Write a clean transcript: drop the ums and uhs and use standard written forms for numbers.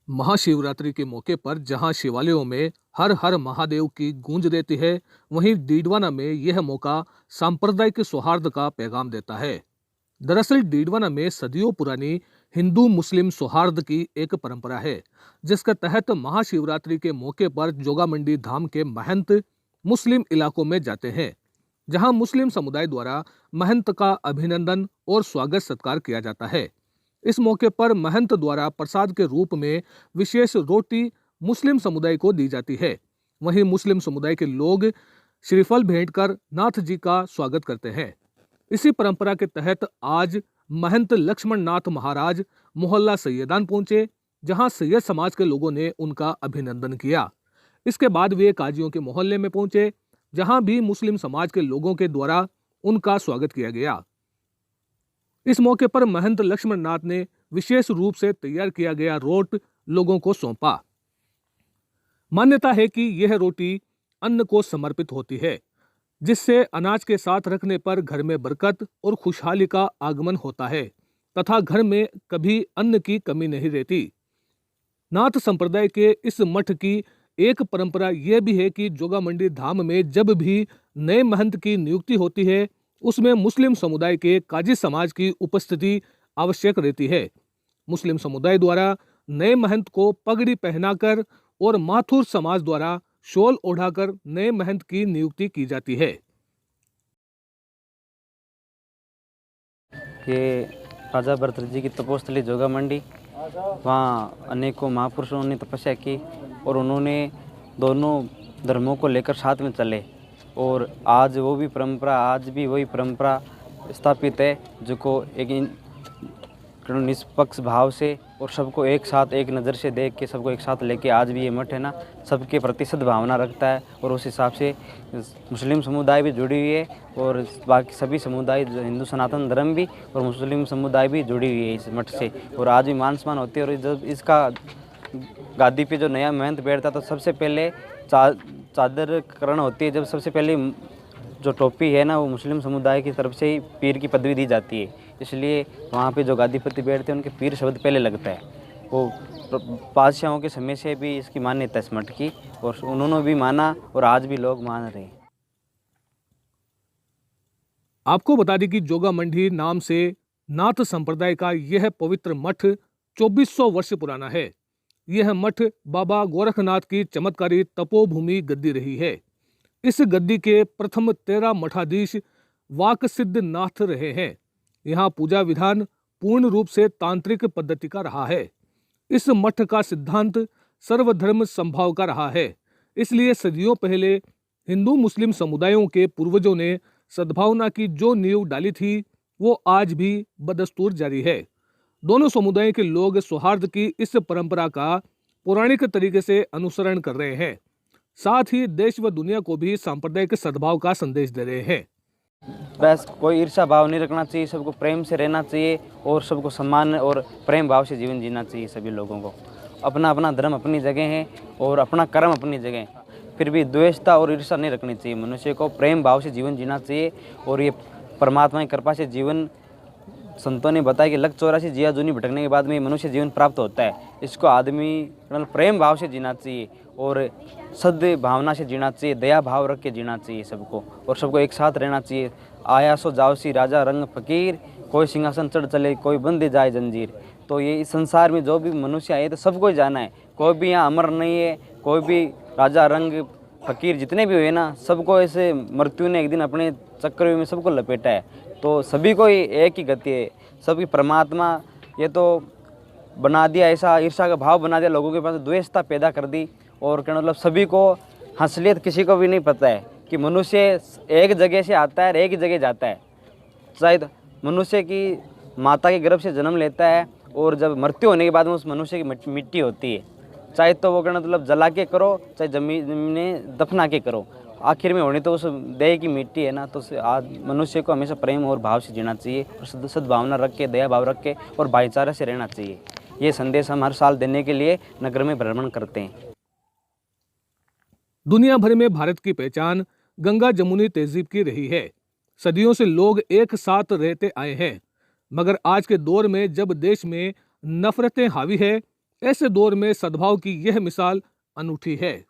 महाशिवरात्रि के मौके पर जहां शिवालयों में हर हर महादेव की गूंज रहती है, वहीं डीडवाना में यह मौका सांप्रदायिक सौहार्द का पैगाम देता है। दरअसल डीडवाना में सदियों पुरानी हिंदू मुस्लिम सौहार्द की एक परंपरा है, जिसके तहत महाशिवरात्रि के मौके पर जोगामंडी धाम के महंत मुस्लिम इलाकों में जाते हैं, जहां मुस्लिम समुदाय द्वारा महंत का अभिनंदन और स्वागत सत्कार किया जाता है। इस मौके पर महंत द्वारा प्रसाद के रूप में विशेष रोटी मुस्लिम समुदाय को दी जाती है। वहीं मुस्लिम समुदाय के लोग श्रीफल भेंट कर नाथ जी का स्वागत करते हैं। इसी परंपरा के तहत आज महंत लक्ष्मण नाथ महाराज मोहल्ला सैयदान पहुंचे, जहां सैयद समाज के लोगों ने उनका अभिनंदन किया। इसके बाद वे काजियों के मोहल्ले में पहुंचे, जहां भी मुस्लिम समाज के लोगों के द्वारा उनका स्वागत किया गया। इस मौके पर महंत लक्ष्मण नाथ ने विशेष रूप से तैयार किया गया रोट लोगों को सौंपा। मान्यता है कि यह रोटी अन्न को समर्पित होती है, जिससे अनाज के साथ रखने पर घर में बरकत और खुशहाली का आगमन होता है तथा घर में कभी अन्न की कमी नहीं रहती। नाथ संप्रदाय के इस मठ की एक परंपरा यह भी है कि जोगामंडी धाम में जब भी नए महंत की नियुक्ति होती है, उसमें मुस्लिम समुदाय के काजी समाज की उपस्थिति आवश्यक रहती है। मुस्लिम समुदाय द्वारा नए महंत को पगड़ी पहनाकर और माथुर समाज द्वारा शॉल ओढ़ाकर नए महंत की नियुक्ति की जाती है। ये राजा भरतृ जी की तपोस्थली जोगामंडी, वहाँ अनेकों महापुरुषों ने तपस्या की और उन्होंने दोनों धर्मों को लेकर साथ में चले और आज वो भी परंपरा, आज भी वही परंपरा स्थापित है, जो को एक निष्पक्ष भाव से और सबको एक साथ एक नज़र से देख के सबको एक साथ लेके आज भी ये मठ है ना सबके प्रति सद्भावना रखता है। और उस हिसाब से मुस्लिम समुदाय भी जुड़ी हुई है और बाकी सभी समुदाय, हिंदू सनातन धर्म भी और मुस्लिम समुदाय भी जुड़ी हुई है इस मठ से। और आज भी मान सम्मान होती है। और जब इसका गादी पे जो नया महंत बैठता तो सबसे पहले चादर करण होती है। जब सबसे पहले जो टोपी है ना वो मुस्लिम समुदाय की तरफ से ही पीर की पदवी दी जाती है, इसलिए वहाँ पे जो गादीपति बैठते हैं उनके पीर शब्द पहले लगता है। वो पातशाहों के समय से भी इसकी मान्यता है इस मठ की, और उन्होंने भी माना और आज भी लोग मान रहे हैं। आपको बता दें कि जोगामंडी नाम से नाथ संप्रदाय का यह पवित्र मठ 2400 वर्ष पुराना है। यह मठ बाबा गोरखनाथ की चमत्कारी तपोभूमि गद्दी रही है। इस गद्दी के प्रथम 13 मठाधीश वाक सिद्ध नाथ रहे हैं। यहाँ पूजा विधान पूर्ण रूप से तांत्रिक पद्धति का रहा है। इस मठ का सिद्धांत सर्वधर्म संभाव का रहा है, इसलिए सदियों पहले हिंदू मुस्लिम समुदायों के पूर्वजों ने सद्भावना की जो नींव डाली थी वो आज भी बदस्तूर जारी है। दोनों समुदाय के लोग सौहार्द की इस परंपरा का पौराणिक तरीके से अनुसरण कर रहे हैं, साथ ही देश व दुनिया को भी सांप्रदायिक सद्भाव का संदेश दे रहे हैं। बस कोई ईर्ष्या भाव नहीं रखना चाहिए, सबको प्रेम से रहना चाहिए और सबको सम्मान और प्रेम भाव से जीवन जीना चाहिए। सभी लोगों को अपना अपना धर्म अपनी जगह है और अपना कर्म अपनी जगह है, फिर भी द्वेषता और ईर्ष्या नहीं रखनी चाहिए। मनुष्य को प्रेम भाव से जीवन जीना चाहिए और ये परमात्मा की कृपा से जीवन, संतों ने बताया कि लख 84 जिया जूनी भटकने के बाद में मनुष्य जीवन प्राप्त होता है। इसको आदमी प्रेम भाव से जीना चाहिए और सद् भावना से जीना चाहिए, दया भाव रख के जीना चाहिए सबको, और सबको एक साथ रहना चाहिए। आया सो जाओ सी राजा रंग फकीर, कोई सिंहासन चढ़ चले कोई बंदे जाए जंजीर। तो ये इस संसार में जो भी मनुष्य आए तो सबको ही जाना है, कोई भी यहाँ अमर नहीं है, कोई भी राजा रंग फकीर जितने भी हुए ना सबको ऐसे मृत्यु ने एक दिन अपने चक्रव्यूह में सबको लपेटा है। तो सभी को ही एक ही गति है, सबकी परमात्मा ये तो बना दिया, ऐसा ईर्ष्या का भाव बना दिया लोगों के पास, द्वेषता पैदा कर दी। और क्या मतलब सभी को असलियत किसी को भी नहीं पता है कि मनुष्य एक जगह से आता है और एक ही जगह जाता है। शायद मनुष्य की माता के गर्भ से जन्म लेता है और जब मृत्यु होने के बाद में उस मनुष्य की मिट्टी होती है, चाहे तो वो क्या मतलब जला के करो चाहे जमीन में दफना के करो, आखिर में होने तो उस देह की मिट्टी है ना। तो आज मनुष्य को हमेशा प्रेम और भाव से जीना चाहिए और सद्भावना रख के, दया भाव रख के और भाईचारे से रहना चाहिए। ये संदेश हम हर साल देने के लिए नगर में भ्रमण करते हैं। दुनिया भर में भारत की पहचान गंगा जमुनी तहजीब की रही है। सदियों से लोग एक साथ रहते आए हैं, मगर आज के दौर में जब देश में नफरतें हावी है, ऐसे दौर में सद्भाव की यह मिसाल अनूठी है।